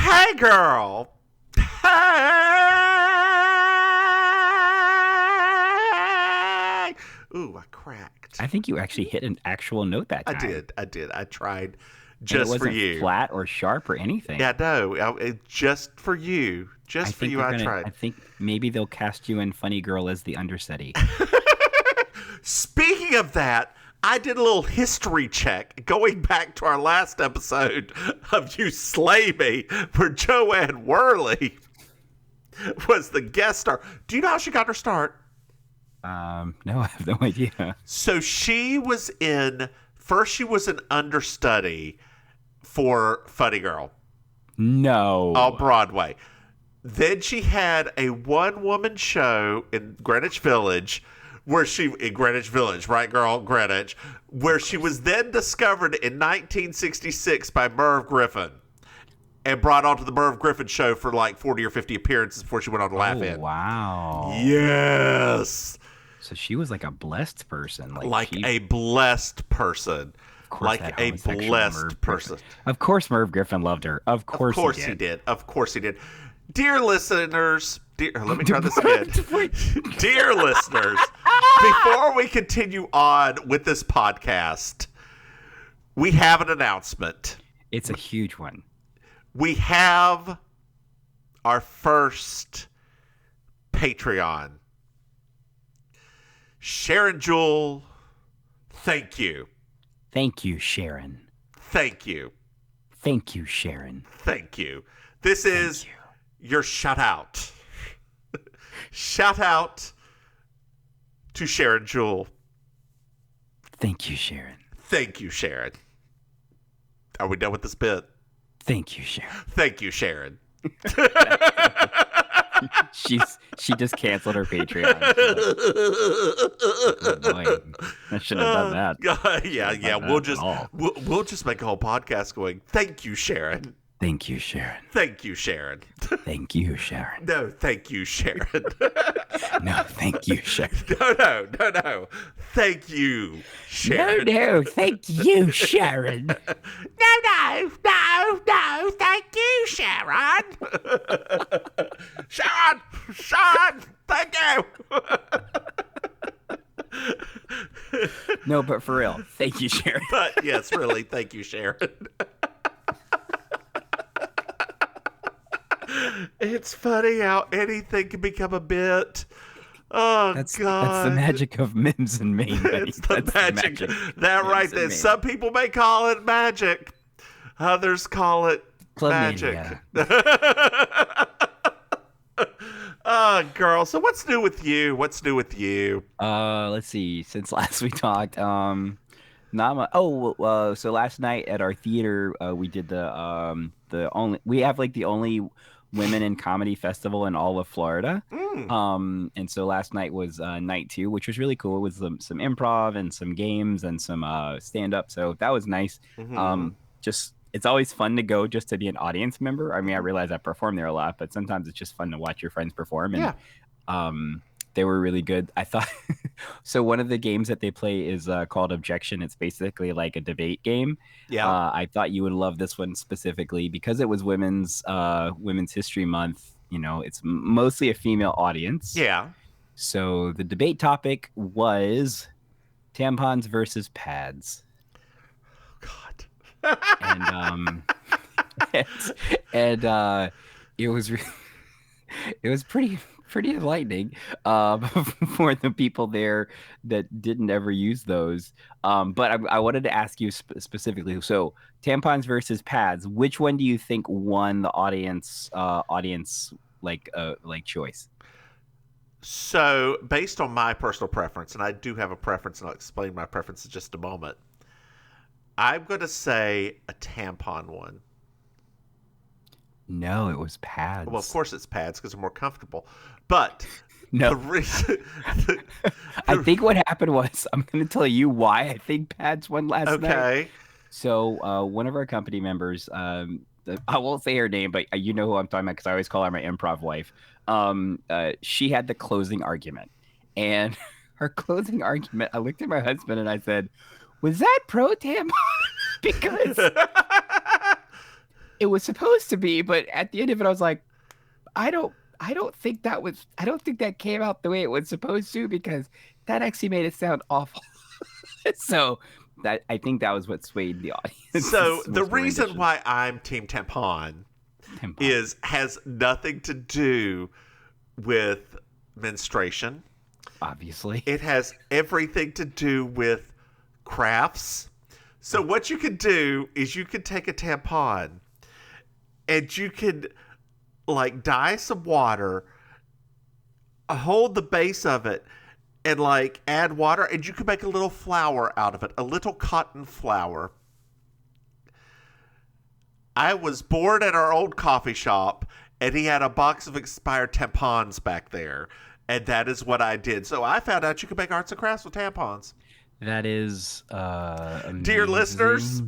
Hey, girl. Hey. Ooh, I cracked. I think you actually hit an actual note that time. I did. I tried And it just for wasn't you. flat or sharp or anything. Yeah, no, just for you. Just for you, I tried. I think maybe they'll cast you in Funny Girl as the understudy. Speaking of that, I did a little history check going back to our last episode of You Slay Me, where Joanne Worley was the guest star. Do you know how she got her start? No, I have no idea. So she was an understudy for Funny Girl. No. On Broadway. Then she had a one-woman show in Greenwich Village, right, girl? Greenwich, where she was then discovered in 1966 by Merv Griffin and brought onto the Merv Griffin show for like 40 or 50 appearances before she went on to Laugh In. Wow. Yes. So she was like a blessed person. A blessed person. Like a blessed person. Of course Merv Griffin loved her. Of course he did. Of course he did. Dear listeners, let me try this again. Dear listeners, before we continue on with this podcast, we have an announcement. It's a huge one. We have our first Patreon. Sharon Jewell, thank you. Thank you, Sharon. Thank you. Thank you, Sharon. Thank you. This is your shout out. Shout out to Sharon Jewell. Thank you, Sharon. Thank you, Sharon. Are we done with this bit? Thank you, Sharon. Thank you, Sharon. She just canceled her Patreon. Oh boy. I shouldn't have done that. Yeah. We'll just make a whole podcast going, thank you, Sharon. Thank you, Sharon. Thank you, Sharon. Thank you, Sharon. No, thank you, Sharon. No, thank you, Sharon. No. Thank you, Sharon. No, thank you, Sharon. No, thank you, Sharon. Sharon, thank you. No, but for real, thank you, Sharon. But yes, really, thank you, Sharon. It's funny how anything can become a bit. Oh, God. That's the magic of Mims and Maim. It's the magic. That right there. Some people may call it magic. Others call it magic. Oh, girl. So what's new with you? Let's see. Since last we talked, not much. So last night at our theater, we did the only women in comedy festival in all of Florida. And so last night was night 2, which was really cool. It was some improv and some games and some stand up. So that was nice. Just it's always fun to go just to be an audience member. I mean, I realize I perform there a lot, but sometimes it's just fun to watch your friends perform. And they were really good. I thought so. One of the games that they play is called Objection. It's basically like a debate game. Yeah. I thought you would love this one specifically because it was Women's History Month. You know, it's mostly a female audience. Yeah. So the debate topic was tampons versus pads. Oh, God. And it was pretty enlightening for the people there that didn't ever use those. But I wanted to ask you specifically. So tampons versus pads, which one do you think won the audience choice? So based on my personal preference, and I do have a preference, and I'll explain my preference in just a moment, I'm going to say a tampon one. No, it was pads. Well, of course it's pads because they're more comfortable. But no, the reason I think what happened was, I'm going to tell you why I think pads won last night. Okay. So one of our company members, I won't say her name, but you know who I'm talking about because I always call her my improv wife. She had the closing argument. And her closing argument, I looked at my husband and I said, was that pro tampon? Because it was supposed to be, but at the end of it, I was like, I don't, I don't think that came out the way it was supposed to because that actually made it sound awful. So that I think that was what swayed the audience. So the was reason rendition. why I'm Team Tampon Tampon. has nothing to do with menstruation. Obviously. It has everything to do with crafts. So what you can do is you can take a tampon and you can like dye some water, hold the base of it, and like add water, and you can make a little flower out of it, a little cotton flower. I was bored at our old coffee shop, and he had a box of expired tampons back there, and that is what I did. So I found out you could make arts and crafts with tampons. That is Dear amazing. listeners,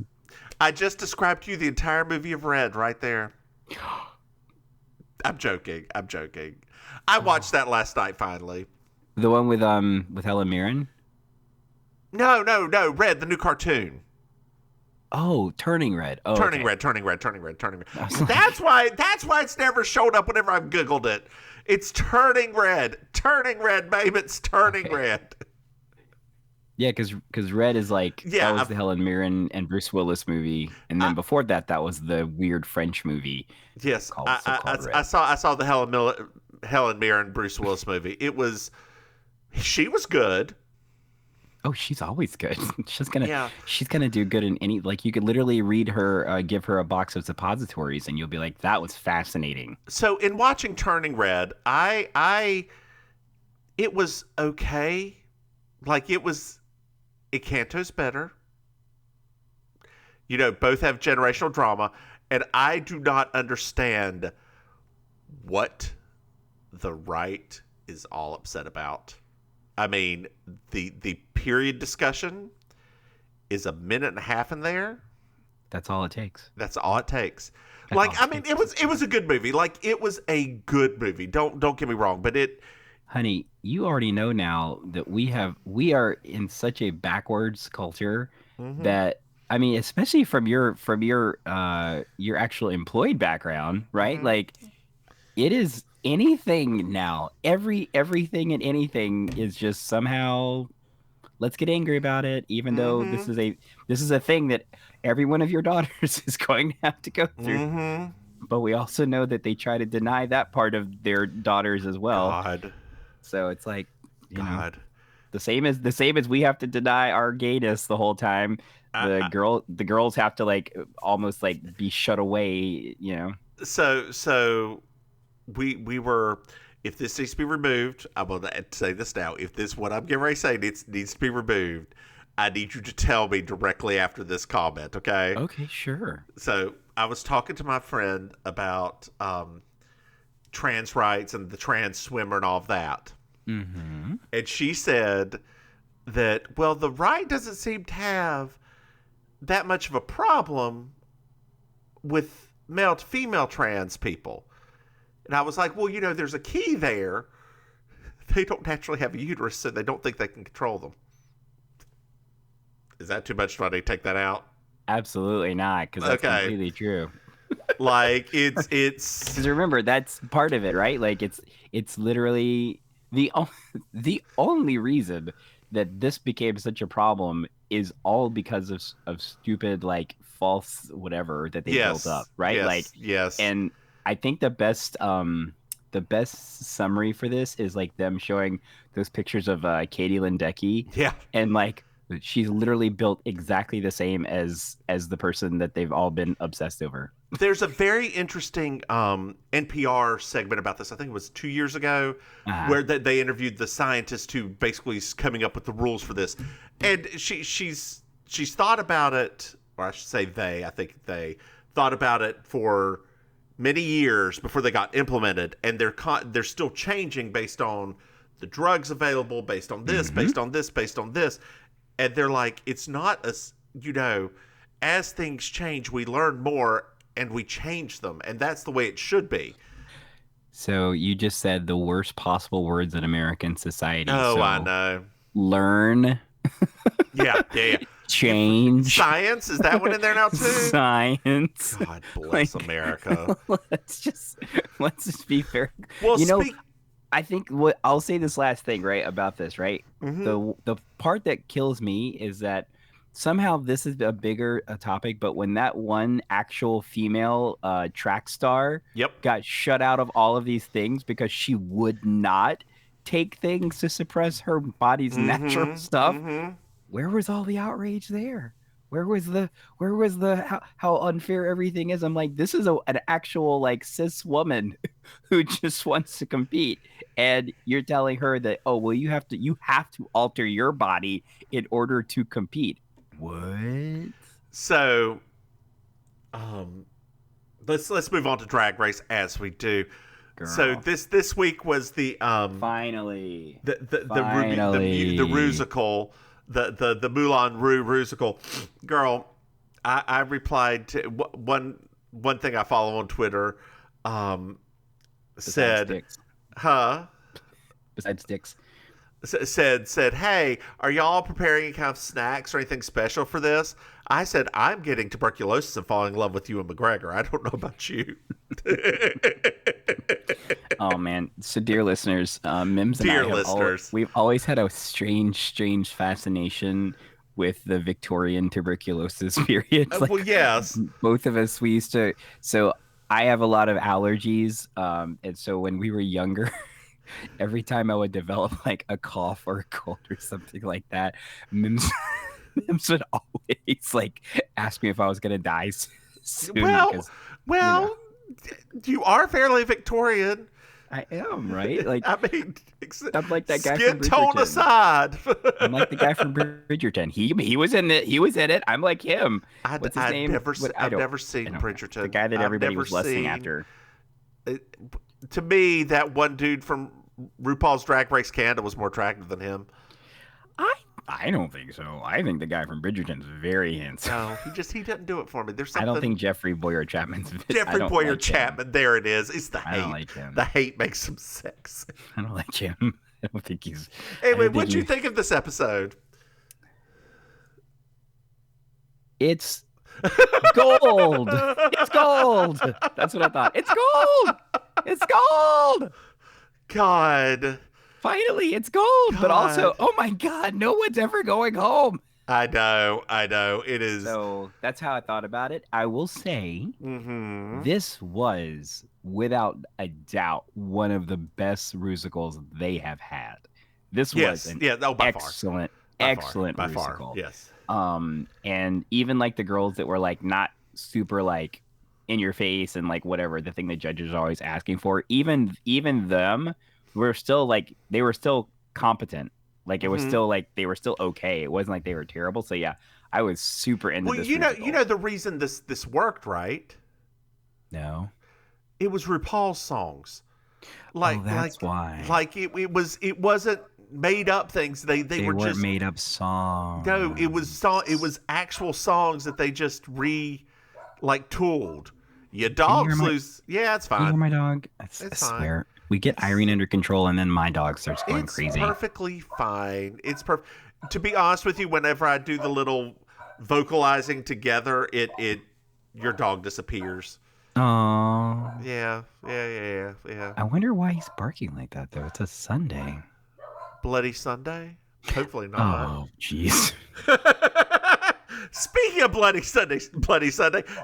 I just described to you the entire movie of Red right there. I'm joking. I watched that last night finally. The one with Helen Mirren? No, Red, the new cartoon. Oh, Turning Red. Oh, Turning okay. red. I was like, That's why it's never showed up whenever I've Googled it. It's Turning Red. Babe, it's Turning Red. yeah, because Red is like that was the Helen Mirren and Bruce Willis movie, and then before that was the weird French movie. Yes, called Red. I saw the Helen Mirren Bruce Willis movie. She was good. Oh, she's always good. She's gonna do good in any, like, you could literally read her, give her a box of suppositories, and you'll be like, that was fascinating. So in watching Turning Red, it was okay. Like Encanto's better. You know, both have generational drama, and I do not understand what the right is all upset about. I mean, the period discussion is a minute and a half in there. That's all it takes. It was a good movie. Like, it was a good movie. Don't get me wrong, but honey, you already know now that we are in such a backwards culture that, I mean, especially from your actual employed background, right? Like, it is anything now. Everything and anything is just somehow, let's get angry about it, even though this is a thing that every one of your daughters is going to have to go through. But we also know that they try to deny that part of their daughters as well. God. So it's like, you know, the same as we have to deny our gayness the whole time. The girls have to, like, almost like be shut away, you know. So we were, if this needs to be removed, I'm going to say this now. If this, what I'm getting ready to say, needs to be removed, I need you to tell me directly after this comment, okay? Okay, sure. So I was talking to my friend about trans rights and the trans swimmer and all of that. Mm-hmm. And she said that, well, the right doesn't seem to have that much of a problem with male to female trans people. And I was like, well, you know, there's a key there. They don't naturally have a uterus, so they don't think they can control them. Is that too much? Do I need to take that out? Absolutely not, because that's completely true. Like, it's because remember, that's part of it, right? Like, it's literally the only reason that this became such a problem is all because of stupid, like, false whatever that they built up, right? Yes. And I think the best summary for this is, like, them showing those pictures of Katie Ledecky. Yeah. And, like, she's literally built exactly the same as the person that they've all been obsessed over. There's a very interesting NPR segment about this. I think it was 2 years ago, where they interviewed the scientist who basically is coming up with the rules for this, and she's thought about it, or I should say I think they thought about it for many years before they got implemented, and they're still changing based on the drugs available, based on this, based on this, based on this. And they're like, it's not as things change, we learn more and we change them. And that's the way it should be. So you just said the worst possible words in American society. Oh, so I know. Learn. Yeah. Change. Science, is that one in there now too? Science. God bless America. Let's just be fair. Well, I think what I'll say this last thing, right, about this, right? Mm-hmm. The part that kills me is that somehow this is a bigger topic, but when that one actual female track star got shut out of all of these things because she would not take things to suppress her body's natural stuff, where was all the outrage there? Where was the how unfair everything is? I'm like, this is an actual like cis woman who just wants to compete, and you're telling her that, oh well, you have to alter your body in order to compete. What? So, let's move on to Drag Race as we do. Girl. So this week was the finally the Rusical. The Moulin Rouge Rusical. Girl, I replied to one thing I follow on Twitter. Said, besides dicks. Said, hey, are y'all preparing any kind of snacks or anything special for this? I said, I'm getting tuberculosis and falling in love with you and McGregor. I don't know about you. Oh man! So, dear listeners, Mims and we've always had a strange fascination with the Victorian tuberculosis period. Like, well, yes, both of us. We used to. So, I have a lot of allergies, and so when we were younger, every time I would develop like a cough or a cold or something like that, Mims would always like ask me if I was gonna die soon. Well, you are fairly Victorian. I am, right? Like, I mean, I'm like that guy skin from Bridgerton. tone aside. I'm like the guy from Bridgerton. He was in it. He was in it. I'm like him. What's his name? I've never seen Bridgerton. The guy that everybody was lusting after. To me, that one dude from RuPaul's Drag Race Canada was more attractive than him. I don't think so. I think the guy from Bridgerton's very handsome. No, he doesn't do it for me. There's something. I don't think Jeffrey Boyer Chapman's. Jeffrey Boyer Chapman. There it is. It's the hate. I don't like him. The hate makes him sexy. I don't like him. I don't think he's. Anyway, what'd you think of this episode? It's gold. It's gold. That's what I thought. It's gold. It's gold. God. Finally, it's gold. God. But also, oh my God, no one's ever going home. I know. It is. So that's how I thought about it. I will say this was, without a doubt, one of the best musicals they have had. This was an excellent musical. Yes. And even like the girls that were like not super like in your face and like whatever, the thing the judges are always asking for, even them were still like, they were still competent. Like it was still like, they were still okay. It wasn't like they were terrible. So yeah, I was super into this. You know the reason this worked, right? No. It was RuPaul's songs. That's why. Like it wasn't made up things. They were weren't just made up songs. No, it was actual songs that they just tooled. Your dogs lose. Yeah, it's fine. Can you hear my dog? I swear. We get Irene under control, and then my dog starts going crazy. It's perfectly fine. It's perfect. To be honest with you, whenever I do the little vocalizing together, your dog disappears. Oh. Yeah. I wonder why he's barking like that, though. It's a Sunday. Bloody Sunday? Hopefully not. Oh, jeez. Speaking of Bloody Sunday,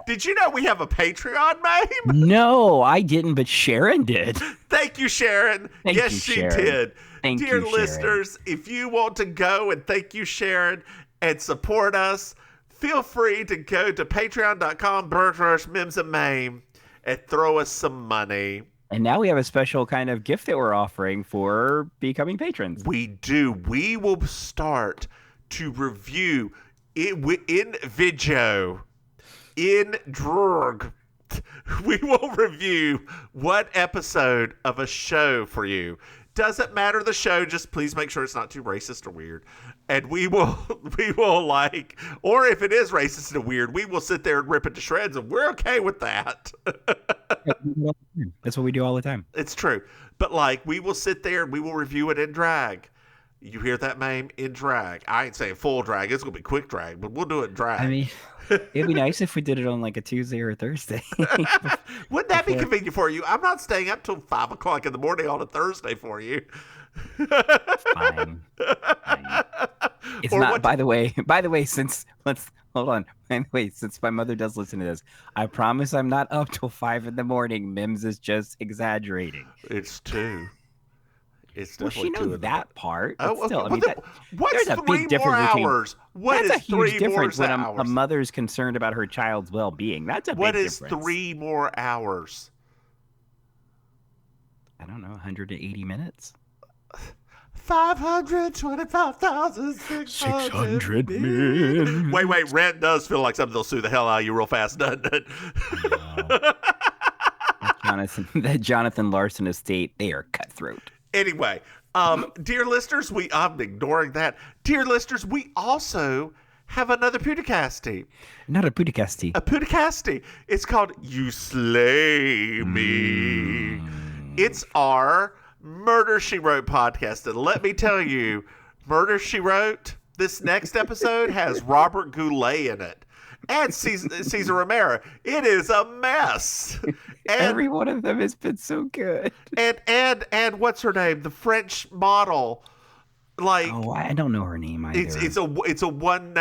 did you know we have a Patreon, Maim? No, I didn't, but Sharon did. Thank you, Sharon. Yes, she did. Dear listeners, if you want to go and thank you, Sharon, and support us, feel free to go to patreon.com/MimsandMaim and throw us some money. And now we have a special kind of gift that we're offering for becoming patrons. We do. We will start to review in video, in drug. We will review what episode of a show for you. Doesn't matter the show, just please make sure it's not too racist or weird. And we will or if it is racist and weird, we will sit there and rip it to shreds, and we're okay with that. That's what we do all the time. It's true. But we will sit there and we will review it in drag. You hear that, Maim? In drag. I ain't saying full drag. It's going to be quick drag, but we'll do it drag. I mean, it'd be nice if we did it on like a Tuesday or a Thursday. Wouldn't that be convenient for you? I'm not staying up till 5 o'clock in the morning on a Thursday for you. Fine. It's Or not. what- By the way, since let's hold on. By the way, since my mother does listen to this, I promise I'm not up till 5 in the morning. Mims is just exaggerating. It's 2. It's Well, definitely she 2 knows in the that part. But Oh, okay. still, I Well, mean, then, what's there's a 3 big difference more between. hours? What That's is a huge 3 difference more when a hours? mother's concerned about her child's well-being. That's a What big is difference. 3 more hours? I don't know, 180 minutes. 525,600 men. Wait, rent does feel like something they'll sue the hell out of you real fast, doesn't it? That Jonathan Larson estate, they are cutthroat. Anyway, dear listeners, I'm ignoring that. Dear listeners, we also have another Pudicasti. Not a Pudicasti. A Pudicasti. It's called You Slay Me. It's our Murder, She Wrote podcast. And let me tell you, Murder, She Wrote, this next episode has Robert Goulet in it. And Cesar Romero. It is a mess. And, Every one of them has been so good. And what's her name? The French model. Like, oh, I don't know her name either. it's a one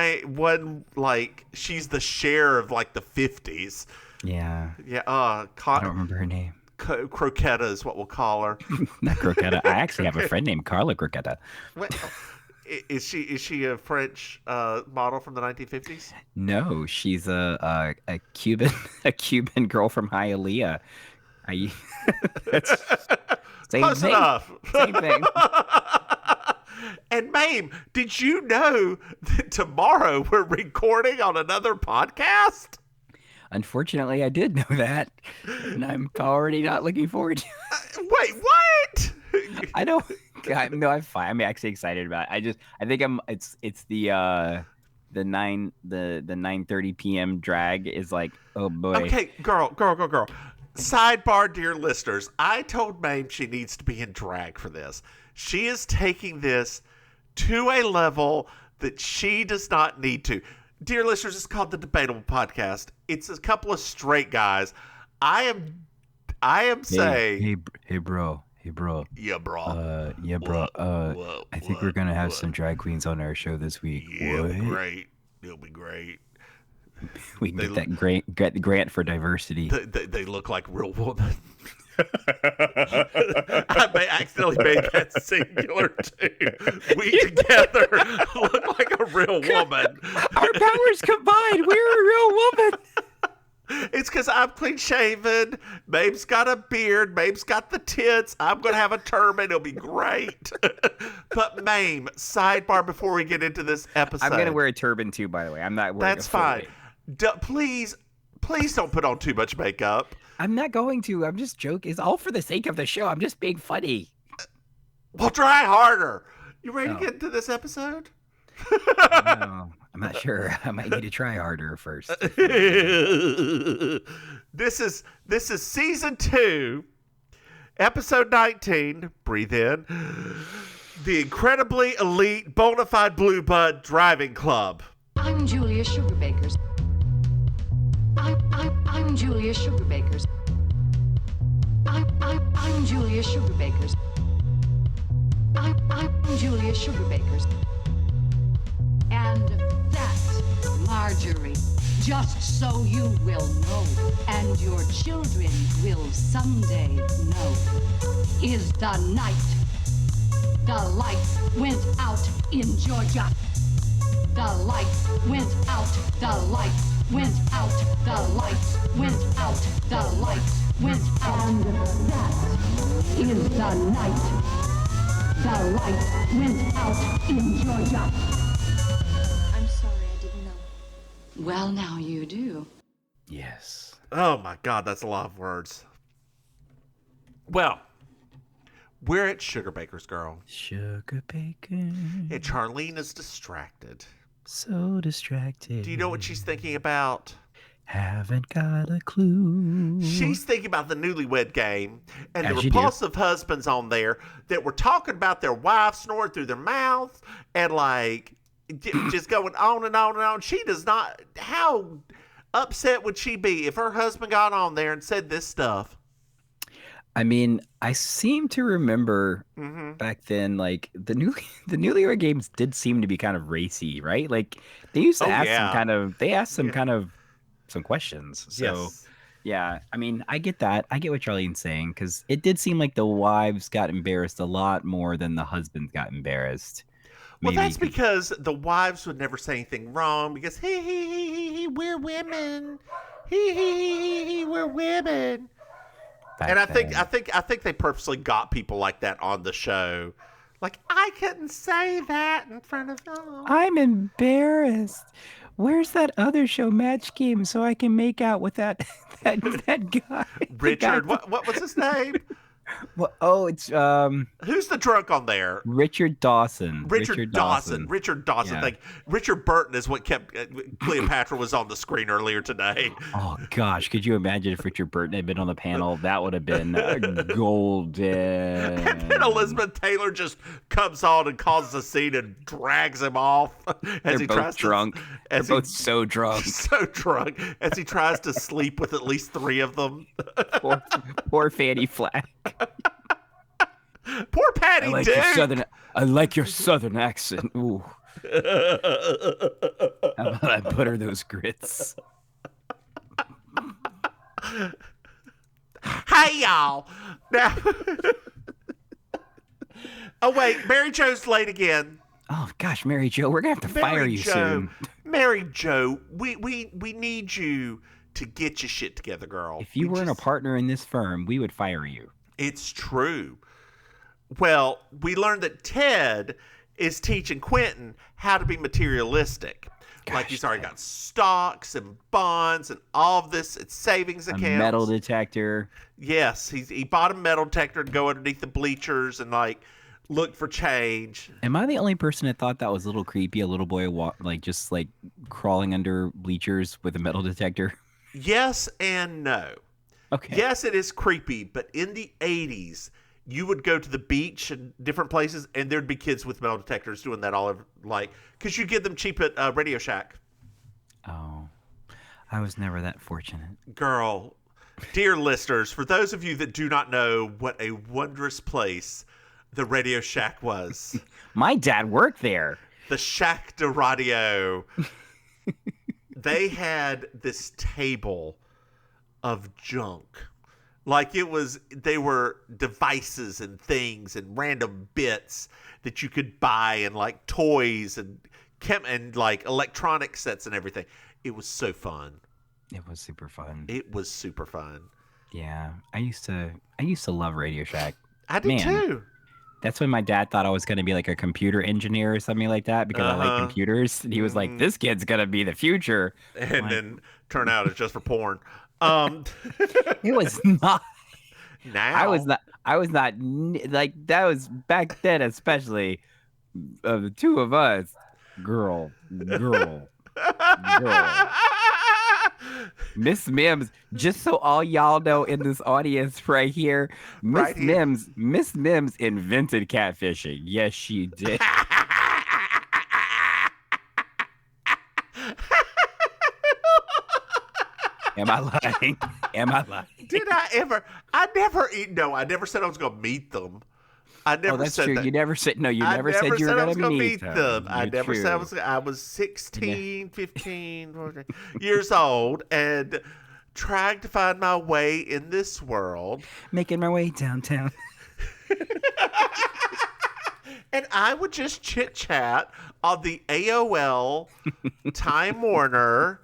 like she's the Cher of like the 50s. Yeah. Yeah. I don't remember her name. Croquetta is what we'll call her. Not Croquetta. I actually have a friend named Carla Croquetta. What? Is she a French model from the 1950s? No, she's a Cuban girl from Hialeah. Close thing. enough. Same thing. And Maim, did you know that tomorrow we're recording on another podcast? Unfortunately, I did know that, and I'm already not looking forward to it. Wait, what? I know. No, I'm fine. I'm actually excited about it. I think it's the 9:30 p.m. drag is like, oh boy. Okay, girl. Sidebar, dear listeners. I told Maim she needs to be in drag for this. She is taking this to a level that she does not need to. Dear listeners, it's called The Debatable Podcast. It's a couple of straight guys. I am saying... Hey, bro. Yeah, bro. I think we're going to have some drag queens on our show this week. Yeah, it'll be great. It'll be great. We can get the grant for diversity. They look like real women. I accidentally made that singular too. We together look like a real woman. Our powers combined, we're a real woman. It's because I'm clean shaven. Maim's got a beard. Maim's got the tits. I'm going to have a turban. It'll be great. But Maim, sidebar before we get into this episode. I'm going to wear a turban too, by the way. I'm not wearing That's fine. Please don't put on too much makeup. I'm not going to. I'm just joking. It's all for the sake of the show. I'm just being funny. Well, try harder. You ready to get into this episode? No, I'm not sure. I might need to try harder first. This is season 2, episode 19. Breathe in. The incredibly elite bona fide blue bud driving club. I'm Julia Sugarbakers. I'm Julia Sugarbakers. I'm Julia Sugarbakers. I'm Julia Sugarbakers. And that's Marjorie. Just so you will know, and your children will someday know, is the night the lights went out in Georgia. The lights went out, the lights went out, the lights went out, the lights went out. And that is the night the lights went out in Georgia. I'm sorry, I didn't know. Well, now you do. Yes. Oh my God, that's a lot of words. Well, we're at Sugarbaker's, girl. Sugarbaker. And Charlene is distracted. So distracted. Do you know what she's thinking about? Haven't got a clue. She's thinking about the Newlywed Game and the As you do. repulsive husbands on there that were talking about their wives snoring through their mouths and like just going on and on and on. She does not. How upset would she be if her husband got on there and said this stuff? I mean, I seem to remember back then, like the Newlywed Games did seem to be kind of racy, right? Like they used to ask some questions. So Yes. yeah, I mean, I get that. I get what Charlene's saying because it did seem like the wives got embarrassed a lot more than the husbands got embarrassed. Well, Maybe that's because the wives would never say anything wrong because we're women. We're women. back And I then. think they purposely got people like that on the show. Like, I couldn't say that in front of them. I'm embarrassed. Where's that other show, Match Game, so I can make out with that guy? Richard, what was his name? Well, it's Who's the drunk on there? Richard Dawson. Richard Dawson. Yeah. Like, Richard Burton is what kept Cleopatra was on the screen earlier today. Oh gosh, could you imagine if Richard Burton had been on the panel? That would have been golden. And then Elizabeth Taylor just comes on and causes a scene and drags him off as They're both drunk. They're both so drunk. so drunk as he tries to sleep with at least 3 of them. Poor Fanny Flack. Poor Patty Duke. I like your southern accent. Ooh. How about I butter those grits? Hey, y'all. Now, oh, wait. Mary Jo's late again. Oh gosh, Mary Jo, we're gonna have to fire you soon. Mary Jo, we need you to get your shit together, girl. If you weren't a partner in this firm, we would fire you. It's true. Well, we learned that Ted is teaching Quentin how to be materialistic. Like he's already got stocks and bonds and all of this. It's savings accounts. A metal detector. Yes, he bought a metal detector to go underneath the bleachers and like look for change. Am I the only person that thought that was a little creepy? A little boy just crawling under bleachers with a metal detector? Yes and no. Okay. Yes, it is creepy, but in the 80s, you would go to the beach and different places, and there'd be kids with metal detectors doing that all over, because you get them cheap at Radio Shack. Oh, I was never that fortunate. Girl, dear listeners, for those of you that do not know what a wondrous place the Radio Shack was. My dad worked there. The Shack de Radio. They had this table of junk. Like they were devices and things and random bits that you could buy and like toys and like electronic sets and everything. It was so fun. It was super fun. It was super fun. Yeah, I used to love Radio Shack. I did too. That's when my dad thought I was going to be like a computer engineer or something like that because I like computers. And he was like, "This kid's going to be the future." And then turn out it's just for porn. It was not. Now I was not like that was back then, especially of the two of us. Girl. Miss Mims, just so all y'all know in this audience right here, Miss Mims invented catfishing. Yes, she did. Am I lying? Did I ever? I never said I was going to meet them. I never that's said true. that. You never said you never said you were I was going to meet them. I never said I was 16, 15 14 years old and trying to find my way in this world. Making my way downtown. And I would just chit chat on the AOL, Time Warner,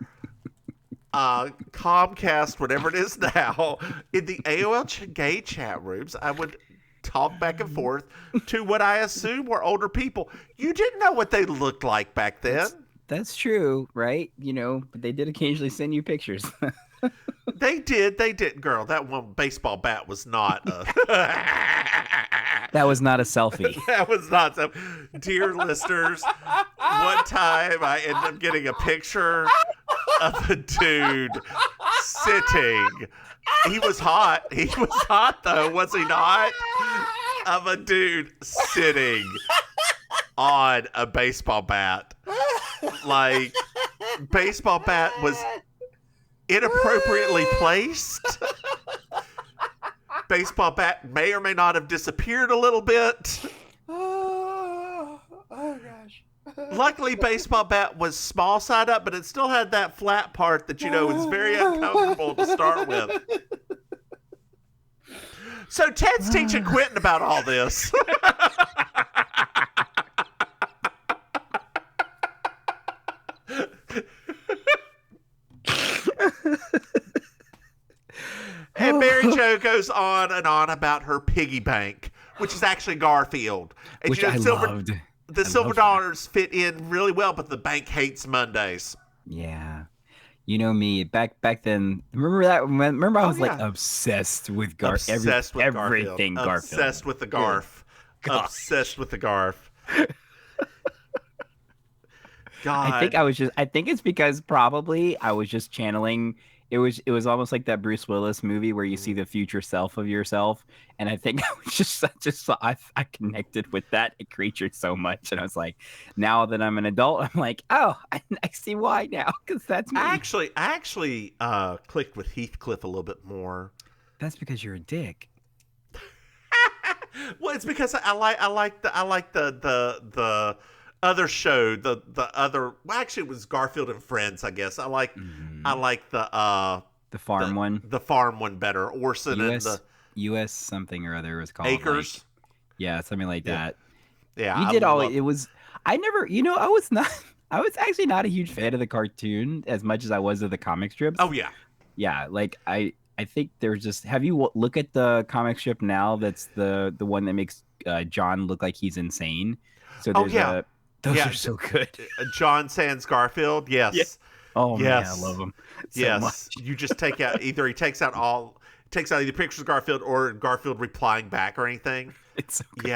Comcast, whatever it is now, in the AOL gay chat rooms. I would talk back and forth to what I assume were older people. You didn't know what they looked like back then. That's true, right? But they did occasionally send you pictures. They did. Girl, that one baseball bat was not That was not a selfie. That was not so. Dear listeners, one time I ended up getting a picture of a dude sitting. He was hot. He was hot, though, was he not? Of a dude sitting on a baseball bat. Like, baseball bat was inappropriately placed. Baseball bat may or may not have disappeared a little bit. Oh gosh. Luckily, baseball bat was small side up, but it still had that flat part that, was very uncomfortable to start with. So Ted's teaching Quentin about all this. And Mary Jo goes on and on about her piggy bank, which is actually Garfield. And Which I loved. The silver dollars fit in really well, but the bank hates Mondays. Yeah. You know me, back then. Remember that? Remember I was yeah. obsessed with Garfield. everything Garfield. Obsessed with the Garf. Gosh. Obsessed with the Garf. God. I think it's because probably I was just channeling. It was almost like that Bruce Willis movie where you see the future self of yourself, and I think I was just I connected with that creature so much, and I was like, now that I'm an adult, I'm like, oh, I see why now, because that's me. I actually clicked with Heathcliff a little bit more. That's because you're a dick. Well, it's because I like the other show, the other. Well, actually, it was Garfield and Friends, I guess. I like the farm one. The farm one better. Orson and the U.S. something or other was called. Acres. Like, yeah, something like that. Yeah, you did all. It was. I never. I was not. I was actually not a huge fan of the cartoon as much as I was of the comic strips. Oh yeah. Yeah, like I think there's just. Have you look at the comic strip now? That's the one that makes John look like he's insane. So there's those are so good. John Sans Garfield, yes. Yeah. Oh yes. man, I love him. So yes, much. You just take out he takes out either pictures of Garfield or Garfield replying back or anything. It's so good.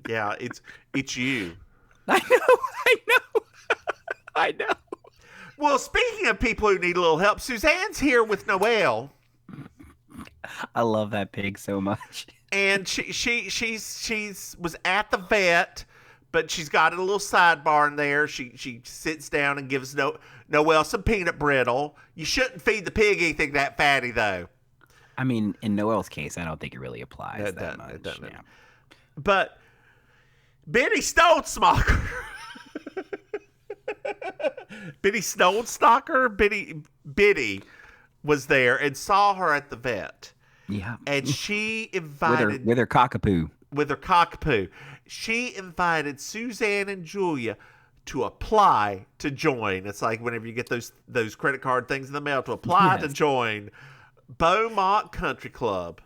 Yeah, it's you. I know. Well, speaking of people who need a little help, Suzanne's here with Noelle. I love that pig so much. And she's was at the vet. But she's got a little sidebar in there. She sits down and gives Noelle some peanut brittle. You shouldn't feed the pig anything that fatty, though. I mean, in Noelle's case, I don't think it really applies that much. Yeah. But Benny Stonestalker. Benny Stonestalker? Biddy was there and saw her at the vet. Yeah. And she invited... With her cockapoo. With her cockapoo. She invited Suzanne and Julia to apply to join. It's like whenever you get those credit card things in the mail to apply to join Beaumont Country Club.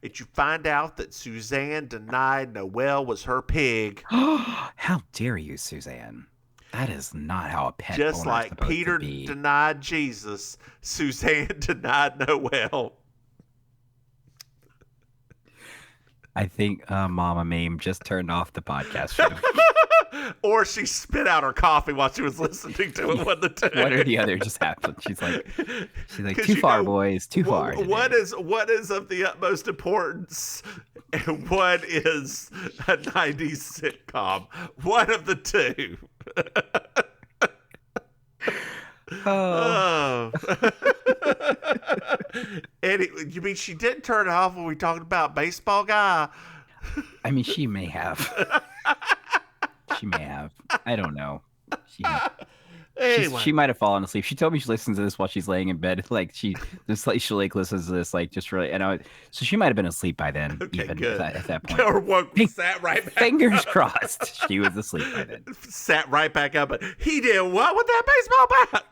And you find out that Suzanne denied Noelle was her pig. How dare you, Suzanne? That is not how a pet Just owner like is supposed Peter to be. denied Jesus, Suzanne denied Noelle. I think Mama Maim just turned off the podcast show. Or she spit out her coffee while she was listening to it. One of the two. One or the other just happened. She's like, too far, boys, too far. What is of the utmost importance, and what is a '90s sitcom? One of the two. Oh. You mean she didn't turn it off when we talked about baseball guy? I mean, she may have. She may have. I don't know. Anyway. She might have fallen asleep. She told me she listens to this while she's laying in bed. Like she listens to this like just really. So she might have been asleep by then. Okay, even good. At that point. Or sat right back. Fingers crossed. She was asleep by then. Sat right back up. But he did what with that baseball bat?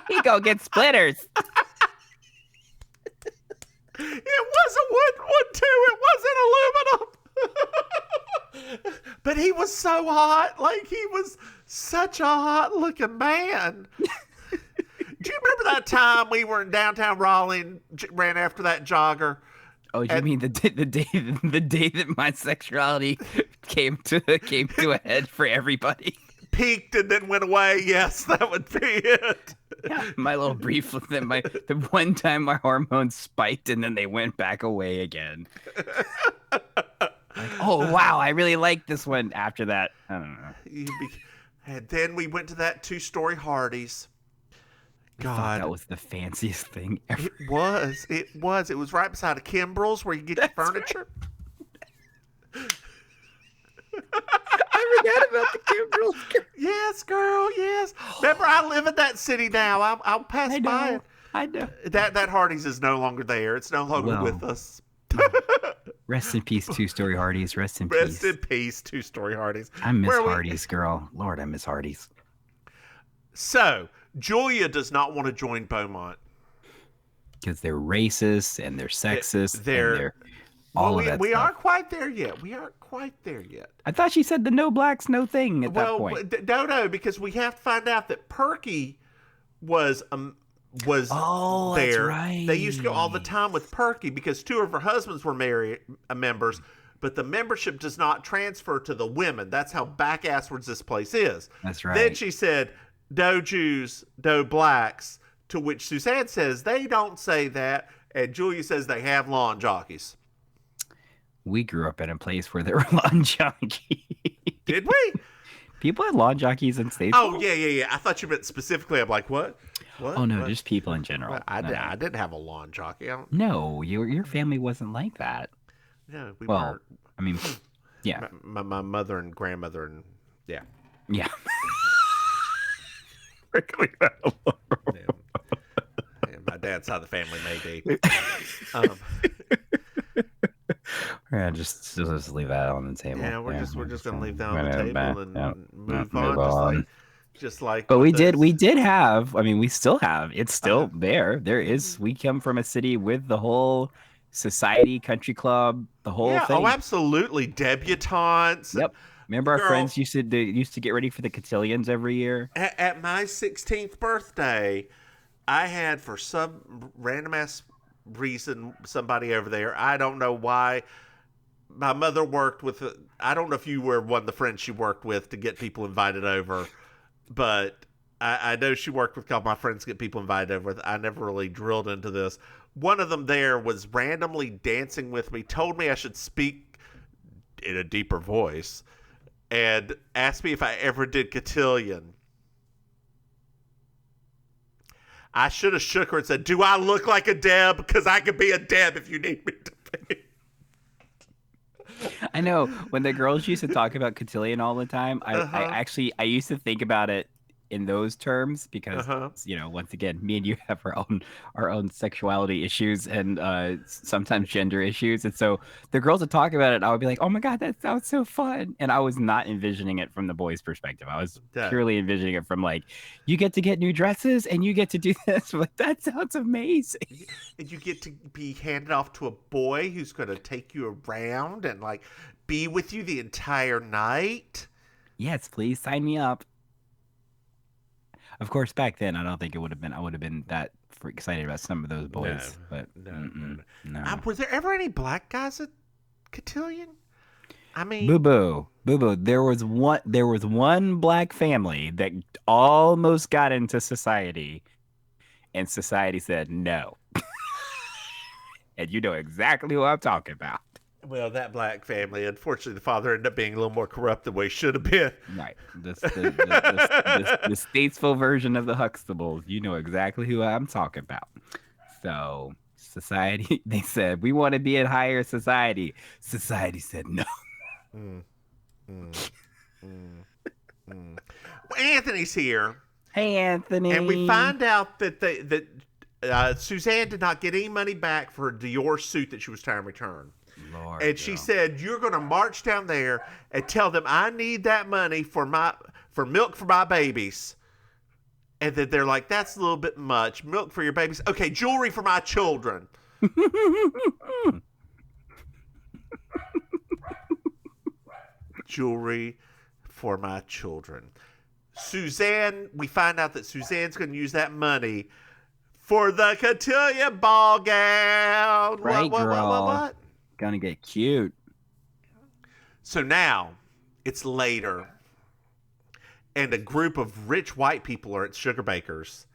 He go get splitters. It wasn't wood too. It wasn't aluminum. But he was so hot. Like, he was such a hot looking man. Do you remember that time we were in downtown Raleigh and ran after that jogger? Oh, you mean the day that my sexuality came to a head for everybody? peaked and then went away. Yes, that would be it. Yeah, my little brief the one time my hormones spiked and then they went back away again. Like, oh wow, I really like this one. After that, I don't know. And then we went to that 2-story Hardee's. I thought that was the fanciest thing ever. It was. It was right beside a Kimbrell's where you get your furniture. I forgot about the Kimbrell's. Yes, girl. Yes. Remember, I live in that city now. I'll pass by it. I know. That Hardee's is no longer there. It's no longer with us. Rest in peace, 2-story Hardee's. Rest in peace. Rest in peace, 2-story Hardee's. I miss Hardee's, girl. Lord, I miss Hardee's. So, Julia does not want to join Beaumont. Because they're racist and they're sexist. And they're all of that we stuff. aren't quite there yet. We aren't quite there yet. I thought she said the no blacks, no thing at that point. No, because we have to find out that Perky was there. That's right. They used to go all the time with Perky because 2 of her husbands were members, but the membership does not transfer to the women. That's how back-asswards this place is. That's right. Then she said, no Jews, no blacks, to which Suzanne says they don't say that, and Julia says they have lawn jockeys. We grew up in a place where there were lawn jockeys. Did we? People had lawn jockeys in Statesville. Oh, yeah. I thought you meant specifically. I'm like, what? Oh, no, just people in general. I didn't have a lawn jockey. No, your family wasn't like that. No, we weren't. I mean, yeah. My mother and grandmother and, yeah. Yeah. My dad's side of the family, maybe. Yeah, just leave that on the table. Yeah, we're just gonna leave that on the table and move on. Just like. But we did have. I mean, we still have. It's still there. There is. We come from a city with the whole society, country club, the whole thing. Oh, absolutely, debutantes. Yep. Remember our friends used to get ready for the cotillions every year. At my 16th birthday, I had, for some random ass reason, somebody over there. I don't know why. My mother worked with. I don't know if you were one of the friends she worked with to get people invited over, but I know she worked with a couple of my friends to get people invited over. I never really drilled into this. One of them there was randomly dancing with me, told me I should speak in a deeper voice, and asked me if I ever did cotillion. I should have shook her and said, do I look like a Deb? Because I could be a Deb if you need me to be. I know. When the girls used to talk about cotillion all the time, I used to think about it in those terms because, once again, me and you have our own sexuality issues and sometimes gender issues. And so the girls would talk about it, and I would be like, oh my God, that sounds so fun. And I was not envisioning it from the boys' perspective. I was purely envisioning it from like, you get to get new dresses and you get to do this. I'm like, that sounds amazing. And you get to be handed off to a boy who's going to take you around and like be with you the entire night. Yes, please sign me up. Of course, back then, I don't think I would have been that excited about some of those boys. No. Was there ever any black guys at cotillion? I mean, Boo boo. There was one black family that almost got into society, and society said no. And you know exactly who I'm talking about. Well, that black family, unfortunately, the father ended up being a little more corrupt than what he should have been. Right. The Statesville version of the Huxtables. You know exactly who I'm talking about. So, society, they said, we want to be in higher society. Society said no. Well, Anthony's here. Hey, Anthony. And we find out that Suzanne did not get any money back for a Dior suit that she was trying to return. Lord, and she said, you're going to march down there and tell them I need that money for milk for my babies. And then they're like, that's a little bit much. Milk for your babies. Okay, jewelry for my children. Jewelry for my children. Suzanne, we find out that Suzanne's going to use that money for the cotillion ball gown. Right, girl. What? Gonna get cute. So now it's later, and a group of rich white people are at Sugarbakers.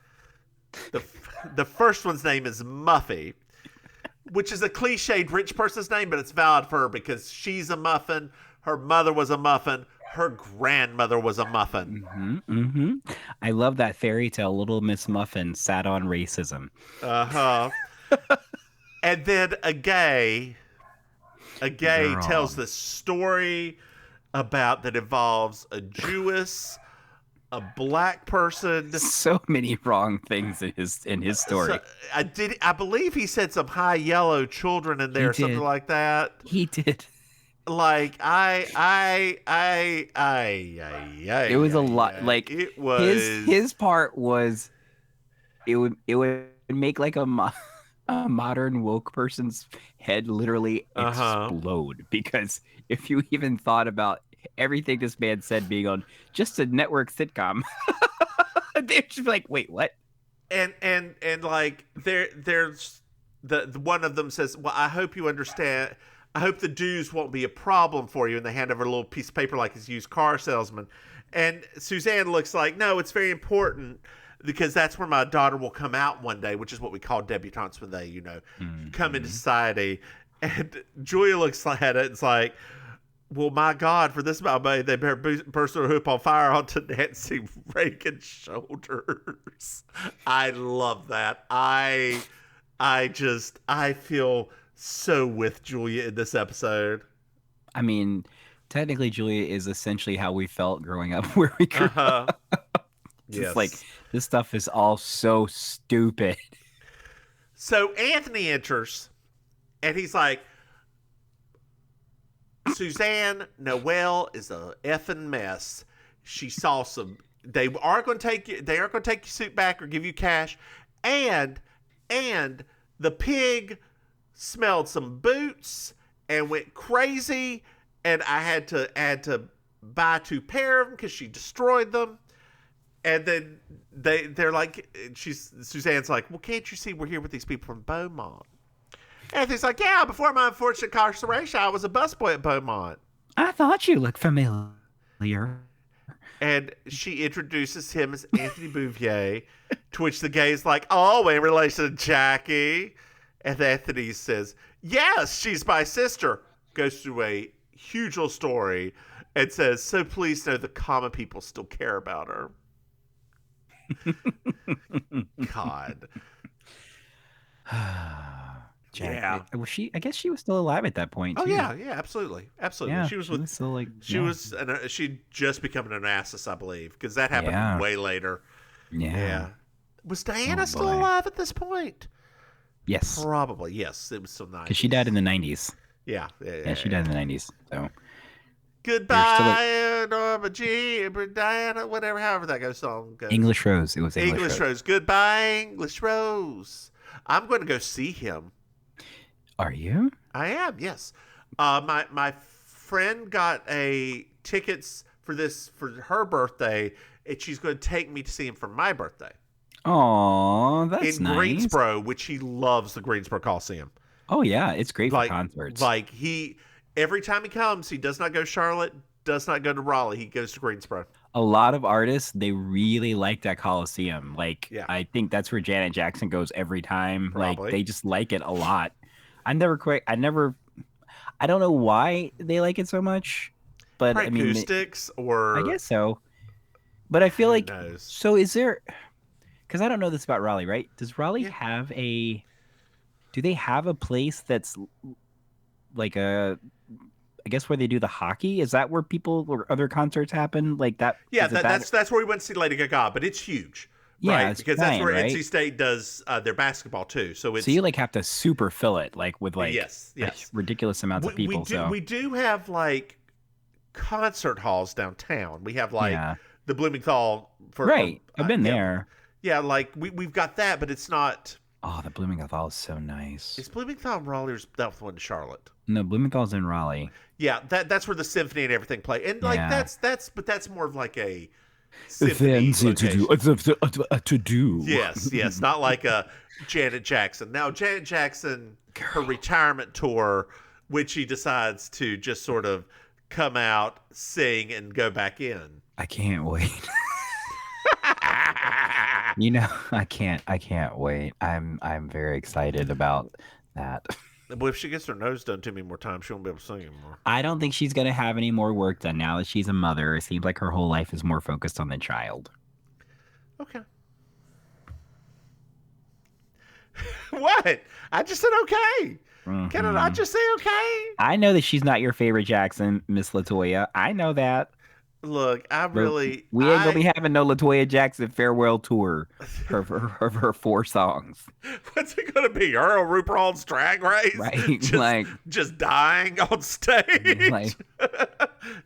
The first one's name is Muffy, which is a cliched rich person's name, but it's valid for her because she's a muffin. Her mother was a muffin. Her grandmother was a muffin. I love that fairy tale. Little Miss Muffin sat on racism. And then a gay Girl. tells this story about that involves a Jewess, a black person. So many wrong things in his story. So, I believe he said some high yellow children in there, something like that. He did. Like It was a lot. Like it was his part was it would make like a modern woke person's head literally explode, because if you even thought about everything this man said being on just a network sitcom, they're just like, wait, what? And like there's the one of them says, well, I hope you understand. I hope the dues won't be a problem for you. And they hand over a little piece of paper like his used car salesman. And Suzanne looks like, no, it's very important because that's where my daughter will come out one day, which is what we call debutantes when they, come into society. And Julia looks at it and it's like, well, my God, for this amount of money, they better burst their hoop on fire onto Nancy Reagan's shoulders. I love that. I feel so with Julia in this episode. I mean, technically, Julia is essentially how we felt growing up where we grew up. Just like, this stuff is all so stupid. So Anthony enters, and he's like, Suzanne Noel is a effing mess. She saw some. They are going to take your suit back or give you cash, and the pig smelled some boots and went crazy, and I had to buy 2 pair of them because she destroyed them. And then they're like, Suzanne's like, well, can't you see we're here with these people from Beaumont? Anthony's like, yeah, before my unfortunate incarceration, I was a busboy at Beaumont. I thought you looked familiar. And she introduces him as Anthony Bouvier, to which the gay's like, oh, in relation to Jackie. And Anthony says, yes, she's my sister. Goes through a huge little story and says, so please know the common people still care about her. God. Yeah. Was she? I guess she was still alive at that point. Oh too. yeah, absolutely. Yeah, she was with. Still like, She'd just become an Onassis, I believe, because that happened way later. Yeah. Was Diana still alive at this point? Yes. Probably. Yes, it was still 90s. Because she died in the 90s. Yeah, she died in the 90s. So. Goodbye, Norma Jean, Diana, whatever, however that song goes. English Rose. It was English Rose. Goodbye, English Rose. I'm going to go see him. Are you? I am, yes. My friend got tickets for her birthday, and she's going to take me to see him for my birthday. Oh, that's in nice. Greensboro, which he loves the Greensboro Coliseum. Oh yeah, it's great for concerts. Like every time he comes, he does not go to Charlotte, does not go to Raleigh. He goes to Greensboro. A lot of artists, they really like that Coliseum. Like, I think that's where Janet Jackson goes every time. Probably. Like, they just like it a lot. I don't know why they like it so much, but probably I mean, acoustics or I guess so. But I feel like, knows? So is there? Because I don't know this about Raleigh, right? Does Raleigh have do they have a place that's like I guess where they do the hockey? Is that where other concerts happen like that? Yeah, that's where we went to see Lady Gaga, but it's huge. Yeah, right? Because that's where NC State does their basketball too. So you like have to super fill it like with like yes. ridiculous amounts of people. We do have like concert halls downtown. We have like the Bloomingthal I've been there. Yeah, like we've got that, but it's not. Oh, the Bloomingthal is so nice. Is Bloomingthal in Raleigh or is that the one in Charlotte? No, Bloomingthal's in Raleigh. Yeah, that's where the symphony and everything play. And like that's more of like a symphony to do. Yes, not like a Janet Jackson. Now Janet Jackson, her retirement tour, which she decides to just sort of come out, sing, and go back in. I can't wait. I can't wait. I'm very excited about that. Well, if she gets her nose done too many more times, she won't be able to sing anymore. I don't think she's gonna have any more work done now that she's a mother. It seems like her whole life is more focused on the child. Okay. What? I just said okay. Mm-hmm. Can I not just say okay? I know that she's not your favorite Jackson, Miss LaToya. I know that. Look, We ain't gonna be having no LaToya Jackson farewell tour of her 4 songs. What's it gonna be? Her on RuPaul's Drag Race? Right? Just dying on stage. Like,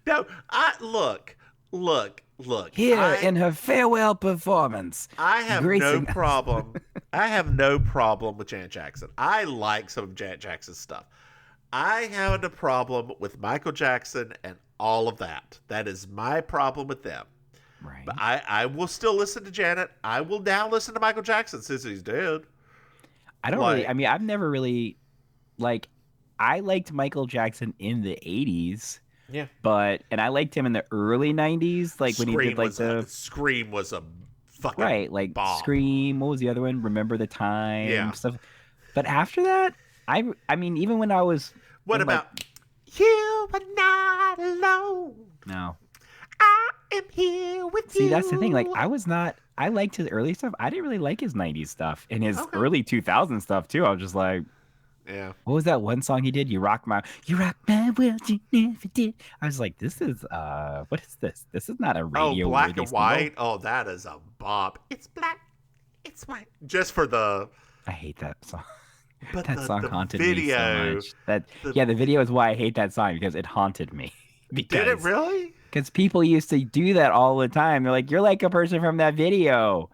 No, look. Here in her farewell performance. I have no problem. I have no problem with Janet Jackson. I like some of Janet Jackson's stuff. I have a problem with Michael Jackson and all of that. That is my problem with them. Right. But I will still listen to Janet. I will now listen to Michael Jackson since he's dead. I've never really, I liked Michael Jackson in the 80s. Yeah. And I liked him in the early 90s, when he did Scream was a fucking right, bomb. Scream. What was the other one? Remember the Time. Yeah. Stuff. But after that, I mean, even when I was. What about You Are Not Alone? No. I am here with you. See, that's the thing. I liked his early stuff. I didn't really like his 90s stuff. And his early 2000 stuff, too. I was just like. Yeah. What was that one song he did? You rock my world, you never did. I was like, this is what is this? This is not a radio. Oh, Black and White. Oh, that is a bop. It's black. It's white. Just for the. I hate that song. But that song haunted video, me so much. The video is why I hate that song, because it haunted me. Did it really? Because people used to do that all the time. They're like, you're like a person from that video.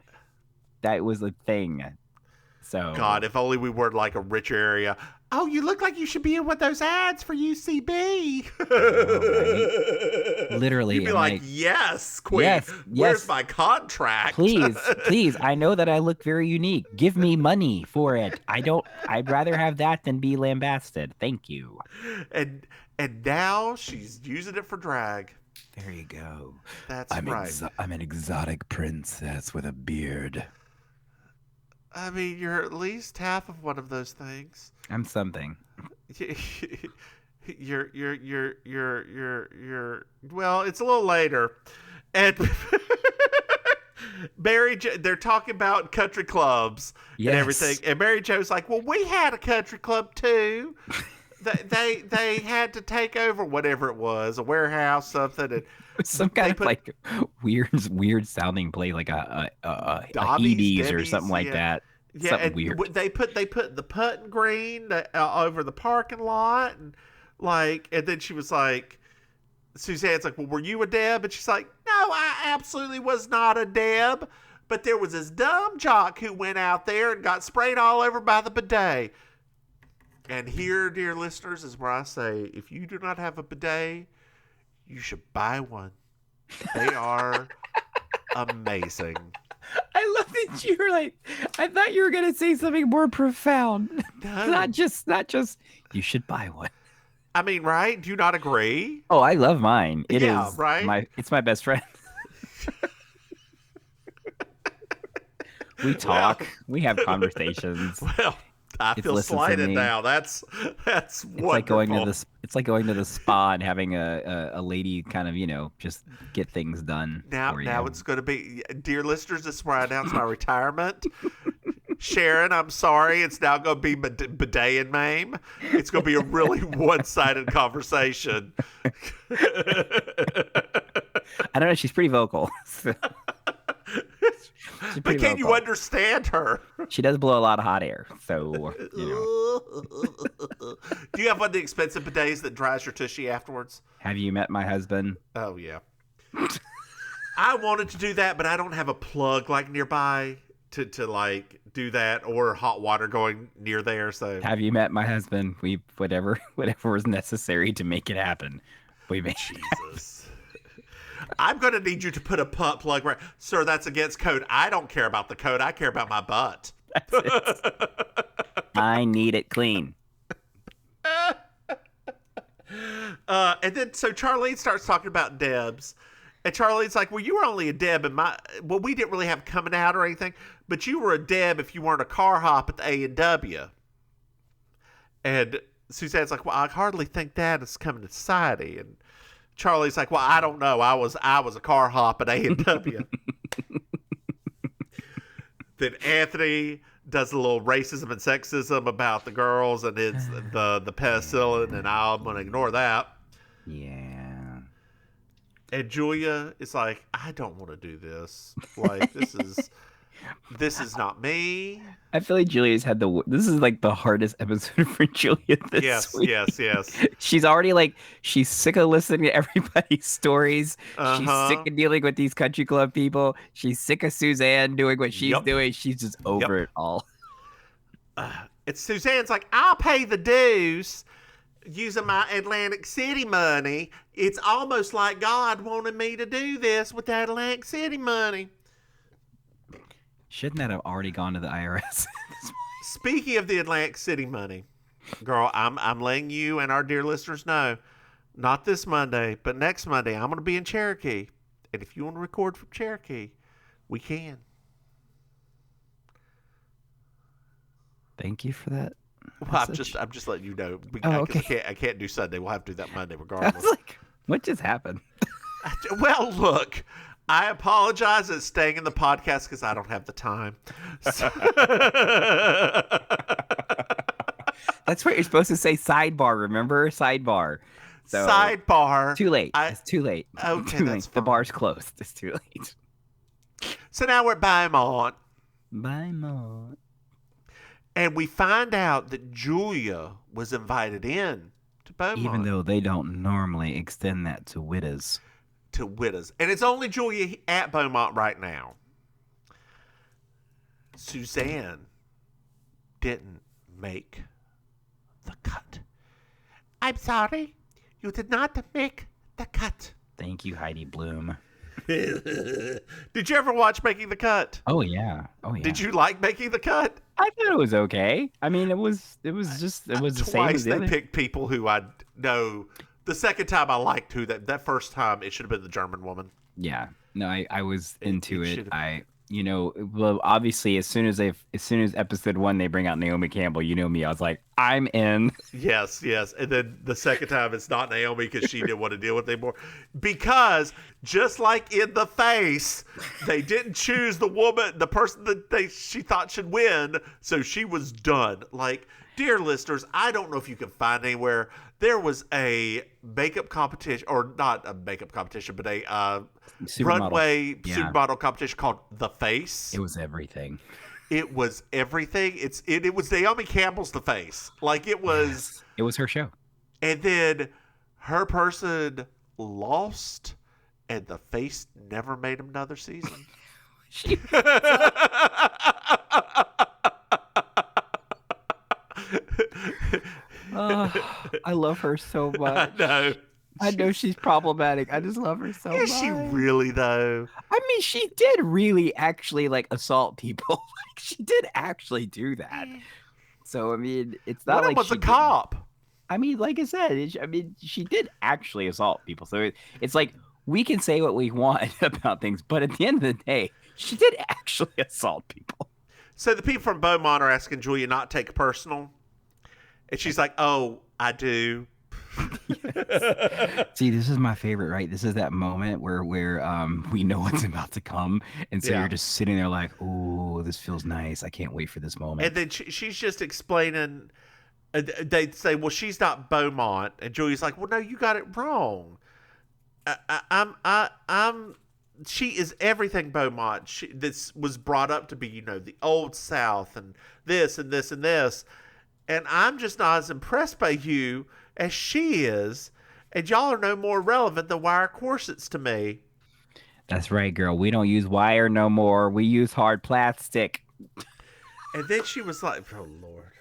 That was a thing. So God, if only we were like a richer area. Oh, you look like you should be in one of those ads for UCB. Right? Literally. You'd be like, yes, queen. Yes, Where's my contract? Please. I know that I look very unique. Give me money for it. I'd rather have that than be lambasted. Thank you. And now she's using it for drag. There you go. That's right. I'm an exotic princess with a beard. I mean, you're at least half of one of those things. I'm something. You're well, it's a little later. And they're talking about country clubs and everything. And Mary Jo's like, well, we had a country club too. They had to take over whatever it was, a warehouse, something. And some kind of weird sounding play, like a Hades or something like that. Yeah, something and weird. They put the putting green over the parking lot, and then she was like, Suzanne's like, well, were you a Deb? And she's like, no, I absolutely was not a Deb, but there was this dumb jock who went out there and got sprayed all over by the bidet. And here, dear listeners, is where I say, if you do not have a bidet, you should buy one. They are amazing. I love that you were like, I thought you were going to say something more profound. No. Not just, you should buy one. I mean, right? Do you not agree? Oh, I love mine. It is right? It's my best friend. We talk. We have conversations. Well, I feel slighted now. That's wonderful. It's like going to the spa and having a lady kind of, just get things done. Now it's going to be, dear listeners, this is where I announce my retirement. Sharon, I'm sorry. It's now going to be Bidet and Maim. It's going to be a really one-sided conversation. I don't know. She's pretty vocal. But can you understand her? She does blow a lot of hot air, so Do you have one of the expensive bidets that dries your tushy afterwards? Have you met my husband? Oh yeah. I wanted to do that, but I don't have a plug nearby to do that, or hot water going near there. So have you met my husband? We whatever was necessary to make it happen. We made Jesus. I'm going to need you to put a plug right. Sir, that's against code. I don't care about the code. I care about my butt. That's it. I need it clean. And then so Charlene starts talking about Debs. And Charlene's like, well, you were only a Deb in well, we didn't really have coming out or anything, but you were a Deb if you weren't a car hop at the A&W. And Suzanne's like, well, I hardly think that is coming to society. And Charlie's like, well, I don't know. I was a car hop at A&W. Then Anthony does a little racism and sexism about the girls and it's the penicillin, and I'm going to ignore that. Yeah. And Julia is like, I don't want to do this. Like, this is not me. I feel like Julia's had this is like the hardest episode for Julia this week. Yes. She's already like, she's sick of listening to everybody's stories. She's sick of dealing with these country club people. She's sick of Suzanne doing what she's doing. She's just over it all. It's Suzanne's like, I'll pay the dues using my Atlantic City money. It's almost like God wanted me to do this with that Atlantic City money. Shouldn't that have already gone to the IRS? Speaking of the Atlantic City money, girl, I'm letting you and our dear listeners know, not this Monday, but next Monday, I'm going to be in Cherokee. And if you want to record from Cherokee, we can. Thank you for that. Well, I'm just letting you know. Okay. I can't do Sunday. We'll have to do that Monday I regardless. was like, what just happened? Well, look, I apologize for staying in the podcast because I don't have the time. That's what you're supposed to say. Sidebar, remember? Sidebar. So, sidebar. Too late. It's too late. Okay, Too that's late. The fine. bar's closed. It's too late. So now we're at Beaumont. Beaumont. And we find out that Julia was invited in to Beaumont. Even though they don't normally extend that to widows. To widows. And it's only Julia at Beaumont right now. Suzanne didn't make the cut. I'm sorry. You did not make the cut. Thank you, Heidi Bloom. Did you ever watch Making the Cut? Oh yeah. Did you like Making the Cut? I thought it was okay. I mean, it was the same as Twice the they other. picked people who I know. The second time I liked who that first time it should have been the German woman. Yeah. No, I was into it. should've- Well, obviously, as soon as episode 1 they bring out Naomi Campbell, you know me, I was like, I'm in. Yes. And then the second time it's not Naomi because she didn't want to deal with it anymore. Because just like in The Face, they didn't choose the person that she thought should win, so she was done. Like, dear listeners, I don't know if you can find anywhere. There was a makeup competition, or not a makeup competition, but a runway supermodel competition called The Face. It was everything. It was everything. It was Naomi Campbell's The Face. Like, it was. Yes. It was her show. And then her person lost, and The Face never made another season. I love her so much. I know. I know she's problematic. I just love her so much. Is she really, though? I mean, she did really actually like assault people. Like, she did actually do that. So I mean, it's not One like was she a cop. I mean, like I said, she did actually assault people. So it's like we can say what we want about things, but at the end of the day, she did actually assault people. So the people from Beaumont are asking Julia not to take it personal. And she's like, oh, I do. See, this is my favorite, right? This is that moment where we know what's about to come, and so you're just sitting there like, "Oh, this feels nice. I can't wait for this moment." And then she's just explaining. They say, "Well, she's not Beaumont," and Julia's like, "Well, no, you got it wrong. She is everything Beaumont. This was brought up to be, the old South and this and this and this, and I'm just not as impressed by you as she is, and y'all are no more relevant than wire corsets to me." That's right, girl. We don't use wire no more. We use hard plastic. And then she was like, "Oh Lord."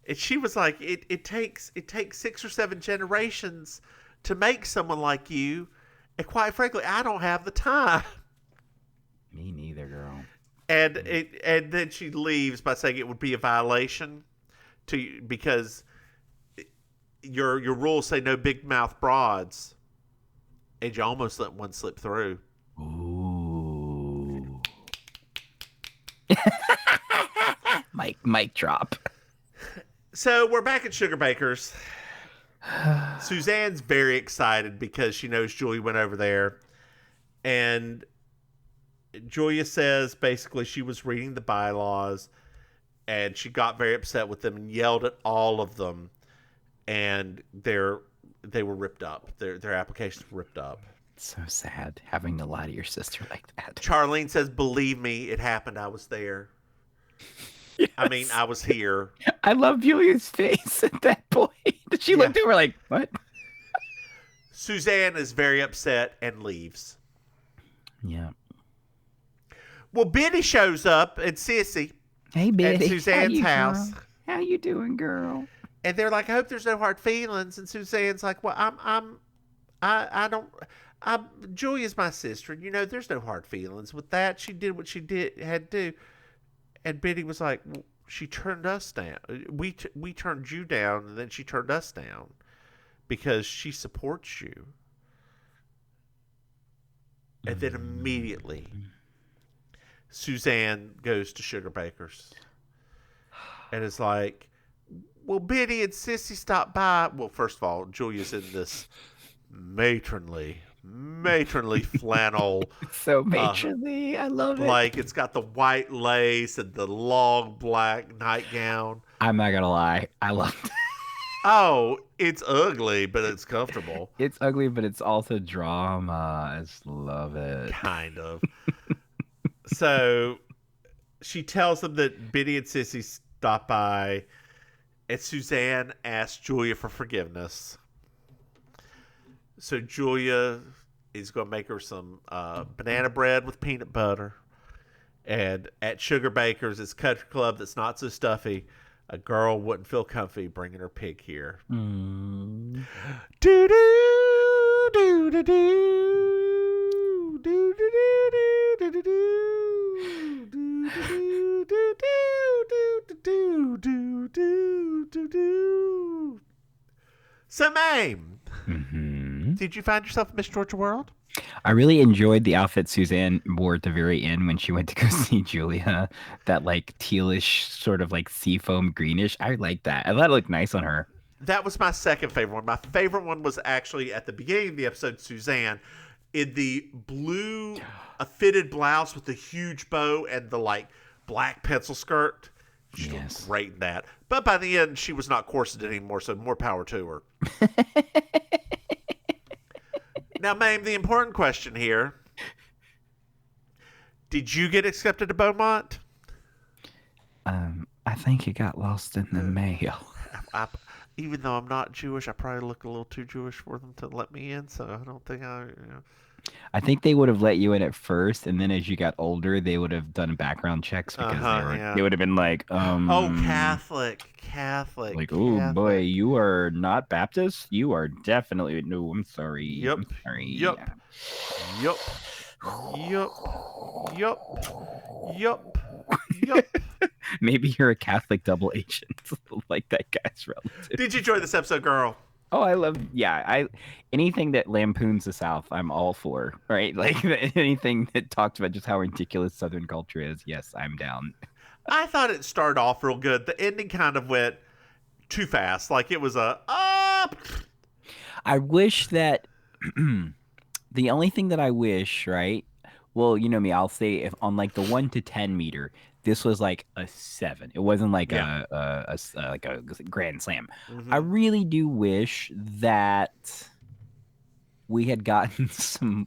And she was like, it takes 6 or 7 generations to make someone like you, and quite frankly, I don't have the time. Me neither, girl. And then she leaves by saying it would be a violation because your rules say no big mouth broads, and you almost let one slip through. Ooh. Mic drop. So we're back at Sugar Baker's. Suzanne's very excited because she knows Julia went over there. And Julia says basically she was reading the bylaws and she got very upset with them and yelled at all of them. And they were ripped up. Their applications were ripped up. So sad having to lie to your sister like that. Charlene says, believe me, it happened. I was there. Yes. I mean, I was here. I love Julia's face at that point. She looked at her like, what? Suzanne is very upset and leaves. Yeah. Well, Biddy shows up and Sissy Hey, Biddy. at Suzanne's house. Girl? How you doing, girl? And they're like, I hope there's no hard feelings. And Suzanne's like, well, Julia's my sister. And, there's no hard feelings with that. She did what she had to do. And Biddy was like, well, she turned us down. We turned you down, and then she turned us down because she supports you. And then immediately, Suzanne goes to Sugar Baker's and is like, well, Biddy and Sissy stopped by. Well, first of all, Julia's in this matronly flannel. So matronly. I love it. Like, it's got the white lace and the long black nightgown. I'm not gonna lie. I love it. Oh, it's ugly, but it's comfortable. It's ugly, but it's also drama. I just love it. Kind of. So she tells them that Biddy and Sissy stopped by, and Suzanne asks Julia for forgiveness. So Julia is going to make her some banana bread with peanut butter. And at Sugar Baker's, it's country club that's not so stuffy. A girl wouldn't feel comfy bringing her pig here. Mm. Do do do do do do do do do do. So, Maim, did you find yourself in Miss Georgia World? I really enjoyed the outfit Suzanne wore at the very end when she went to go see Julia. That like tealish sort of like seafoam greenish. I like that. I thought it looked nice on her. That was my second favorite one. My favorite one was actually at the beginning of the episode, Suzanne, in the blue, a fitted blouse with the huge bow and the like black pencil skirt. She looked great in that. But by the end, she was not corseted anymore, so more power to her. Now, Maim, the important question here. Did you get accepted to Beaumont? I think it got lost in the mail. Even though I'm not Jewish, I probably look a little too Jewish for them to let me in, so I don't think I think they would have let you in at first, and then as you got older, they would have done background checks because they would have been like, oh, Catholic. Like, oh boy, you are not Baptist? You are definitely, no, I'm sorry. Yep. I'm sorry. Yup. Maybe you're a Catholic double agent, like that guy's relative. Did you enjoy this episode, girl? Oh, I love, anything that lampoons the South, I'm all for, right? Like anything that talks about just how ridiculous Southern culture is, yes, I'm down. I thought it started off real good. The ending kind of went too fast. Like it was I wish that, the only thing that I wish, right? Well, you know me, I'll say if on like the 1 to 10 meter, this was like a 7. It wasn't like a grand slam. Mm-hmm. I really do wish that we had gotten some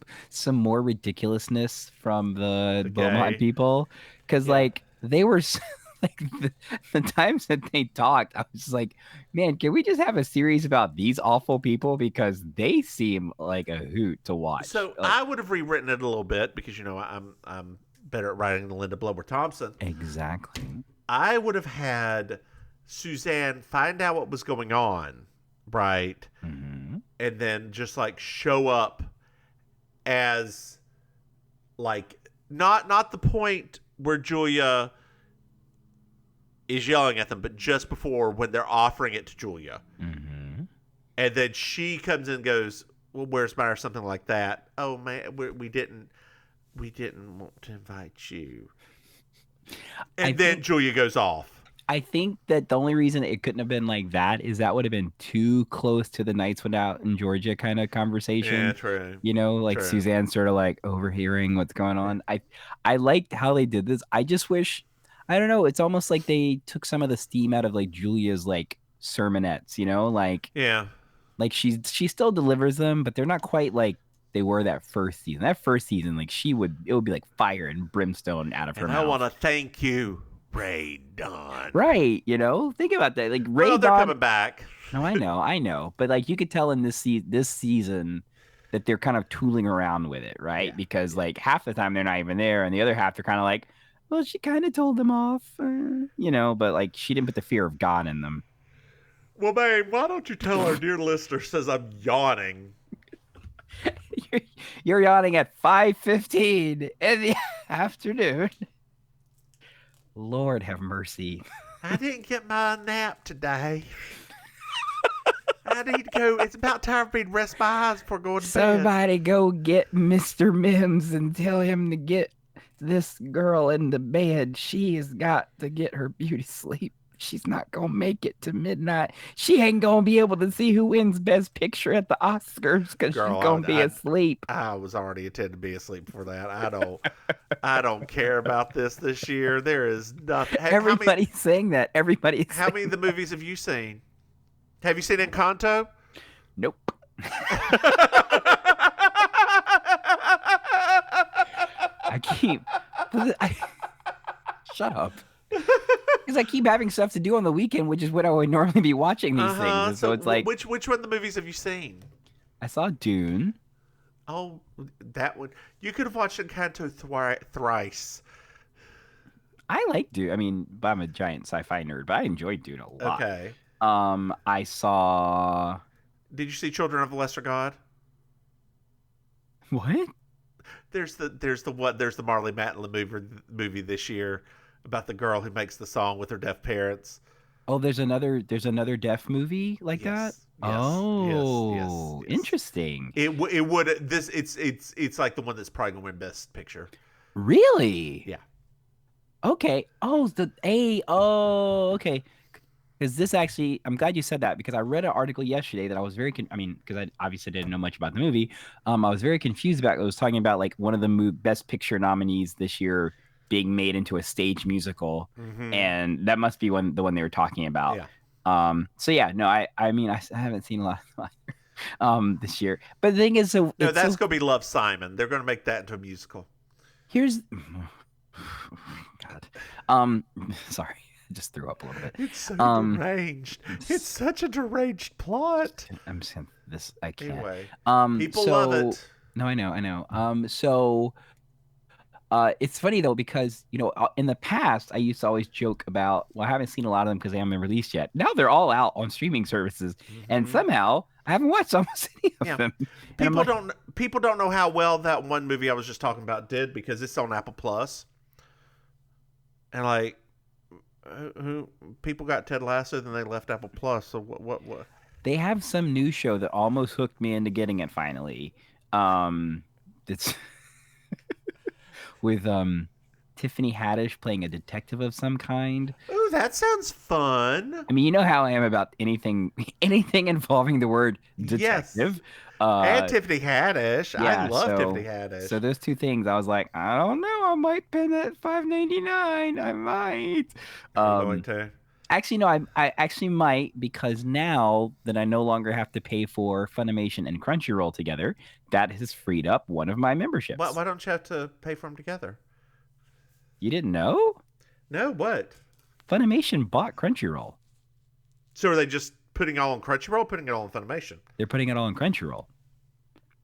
more ridiculousness from the Beaumont people, because like they were like the times that they talked, I was just like, man, can we just have a series about these awful people, because they seem like a hoot to watch. So like, I would have rewritten it a little bit because I'm better at writing than Linda Blower Thompson. Exactly. I would have had Suzanne find out what was going on, right? Mm-hmm. And then just like show up as like not the point where Julia is yelling at them, but just before when they're offering it to Julia. Mm-hmm. And then she comes in and goes, well, where's mine, or something like that. Oh, man, we didn't want to invite you. And then Julia goes off. I think that the only reason it couldn't have been like that is that would have been too close to the Nights Went Out in Georgia kind of conversation. Yeah, true. You know, like True. Suzanne sort of like overhearing what's going on. I liked how they did this. I just wish, I don't know, it's almost like they took some of the steam out of like Julia's like sermonettes, you know, like like she still delivers them, but they're not quite like they were that first season. That first season, like it would be like fire and brimstone out of her mouth. I want to thank you, Ray Dawn. Right, you know, think about that. Like Ray Well, they're Dawn coming back. No, I know, but like you could tell in this season that they're kind of tooling around with it, right? Because like half the time they're not even there, and the other half they're kind of like, well, she kind of told them off, you know, but like she didn't put the fear of God in them. Well, babe, why don't you tell our dear listener says I'm yawning? You're yawning at 5:15 in the afternoon. Lord have mercy. I didn't get my nap today. I need to go. It's about time for me to rest my eyes before going to bed. Somebody go get Mr. Mims and tell him to get this girl in the bed. She has got to get her beauty sleep. She's not going to make it to midnight. She ain't going to be able to see who wins Best Picture at the Oscars because she's going to be asleep. I was already intended to be asleep for that. I don't care about this year. There is nothing. Everybody's saying that. How many of the movies have you seen? Have you seen Encanto? Nope. Shut up. Because I keep having stuff to do on the weekend, which is what I would normally be watching these things. And so it's like, which one of the movies have you seen? I saw Dune. Oh, that one. You could have watched Encanto thrice. I like Dune. I mean, I'm a giant sci-fi nerd, but I enjoyed Dune a lot. Okay. I saw. Did you see Children of the Lesser God? What? There's the Marley Matlin movie this year about the girl who makes the song with her deaf parents. Oh, there's another deaf movie like that. Yes, oh, yes. Interesting. It's like the one that's probably gonna win Best Picture. Really? Yeah. Okay. Oh, okay. Because this actually, I'm glad you said that because I read an article yesterday that I was because I obviously didn't know much about the movie. I was very confused about it. It was talking about like one of the Best Picture nominees this year being made into a stage musical, and that must be the one they were talking about. Yeah. So yeah, no, I haven't seen a lot this year. But the thing is, that's gonna be Love, Simon. They're gonna make that into a musical. Here's, God, sorry. I just threw up a little bit. It's so deranged. It's such a deranged plot. I'm saying this. I can't. Anyway, people love it. No, I know. It's funny though because in the past I used to always joke about. Well, I haven't seen a lot of them because they haven't been released yet. Now they're all out on streaming services, and somehow I haven't watched almost any of them. People don't know how well that one movie I was just talking about did because it's on Apple Plus, and like. Who people got Ted Lasso, then they left Apple Plus. So what? They have some new show that almost hooked me into getting it finally. It's with Tiffany Haddish playing a detective of some kind. Ooh, that sounds fun. I mean, you know how I am about anything involving the word detective. Yes. And Tiffany Haddish. Yeah, I love Tiffany Haddish. So those two things, I was like, I don't know, I might pay that $5.99. I might. Are you going to? Actually, no, I actually might because now that I no longer have to pay for Funimation and Crunchyroll together, that has freed up one of my memberships. Why don't you have to pay for them together? You didn't know? No, what? Funimation bought Crunchyroll. So are they just putting it all on Crunchyroll, putting it all on Funimation? They're putting it all on Crunchyroll.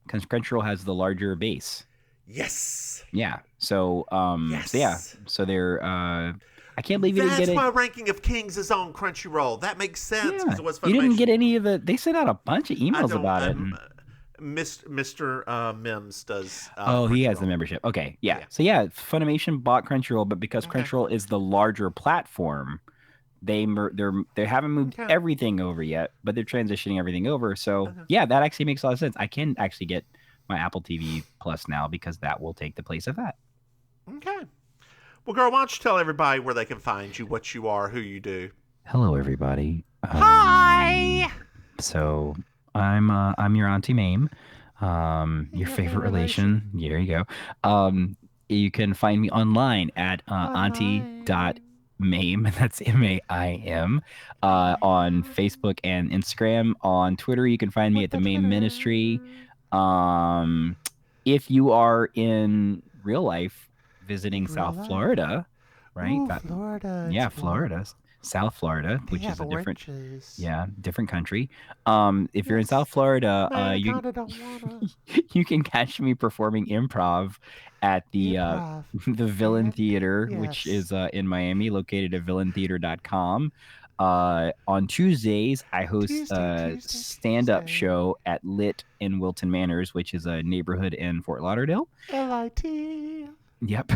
Because Crunchyroll has the larger base. Yes. Yeah. So, yes. So yeah. So they're, I can't believe you didn't get it. That's why Ranking of Kings is on Crunchyroll. That makes sense because it was Funimation. You didn't get any of the, they sent out a bunch of emails about it. Mr. Mims does. He has the membership. Okay. Yeah. So yeah, Funimation bought Crunchyroll, but because Crunchyroll is the larger platform, they haven't moved everything over yet, but they're transitioning everything over. So yeah, that actually makes a lot of sense. I can actually get my Apple TV Plus now because that will take the place of that. Okay. Well, girl, why don't you tell everybody where they can find you, what you are, who you do? Hello, everybody. Hi. So I'm your Auntie Maim, your favorite relation. There you go. You can find me online at auntie.maim. That's MAIM. On Facebook and Instagram. On Twitter, you can find me at the Maim Ministry. If you are in real life visiting South Florida, right? Ooh, Florida. Yeah, Florida. South Florida, which is a different, different country. If you're in South Florida, you can catch me performing improv at the the Villain Theater, which is in Miami, located at villaintheater.com. On Tuesdays, I host a stand-up show at Lit in Wilton Manors, which is a neighborhood in Fort Lauderdale. LIT. Yep,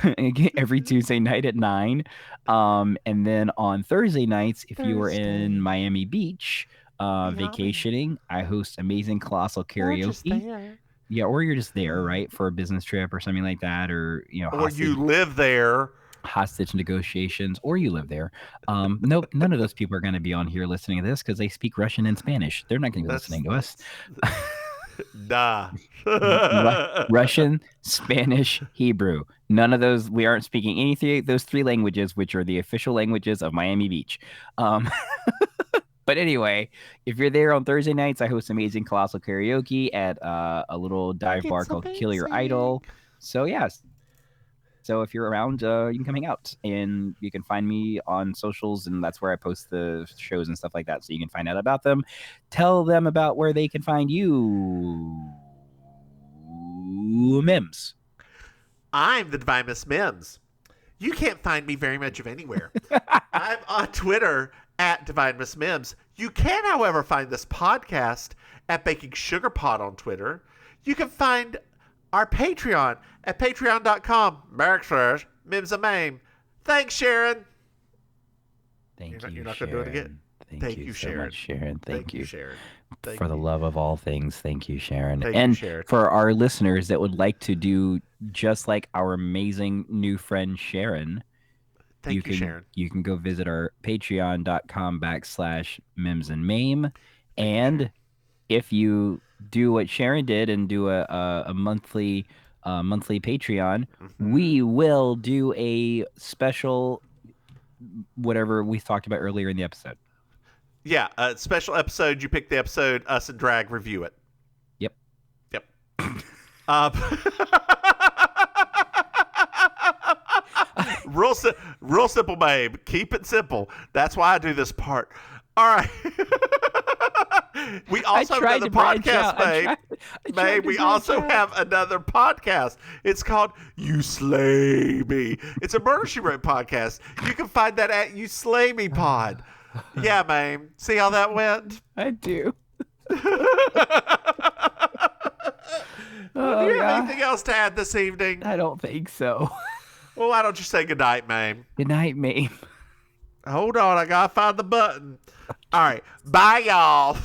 every Tuesday night at 9. And then on Thursday nights, if you are in Miami Beach vacationing, I host Amazing Colossal Karaoke. Yeah, or you're just there, right, for a business trip or something like that, or or you live there. Hostage negotiations, or you live there. Nope, none of those people are going to be on here listening to this because they speak Russian and Spanish. They're not going to be listening to us. Nah. Russian, Spanish, Hebrew. None of those. We aren't speaking any those three languages, which are the official languages of Miami Beach. But anyway, if you're there on Thursday nights, I host Amazing Colossal Karaoke at a little dive bar called Kill Your Idol. So yes. So if you're around, you can come hang out, and you can find me on socials, and that's where I post the shows and stuff like that. So you can find out about them. Tell them about where they can find you. Mims. I'm the Divine Miss Mims. You can't find me very much of anywhere. I'm on Twitter at Divine Miss Mims. You can, however, find this podcast at Baking Sugar Pot on Twitter. You can find our Patreon at patreon.com. Merrick says, Mims a Maim. Thanks, Sharon. You're not going to do it again? Thank you, Sharon. Much, Sharon. Thank you, Sharon. For the love of all things, thank you, Sharon. Thank and you, Sharon. For our listeners that would like to do just like our amazing new friend Sharon, Sharon. You can go visit our patreon.com/Mims and Maim. And if you do what Sharon did and do a monthly Patreon, we will do a special whatever we talked about earlier in the episode. Yeah, a special episode. You pick the episode, us and Drag review it. Yep. Real simple, babe. Keep it simple. That's why I do this part. All right. We also have another podcast, babe. Babe, we also have another podcast. It's called You Slay Me. It's a Murder, She Wrote podcast. You can find that at You Slay Me Pod. Yeah, Maim. See how that went? I do. Do you have anything else to add this evening? I don't think so. Well, why don't you say goodnight, Maim? Good night, Maim. Hold on, I gotta find the button. All right, bye, y'all.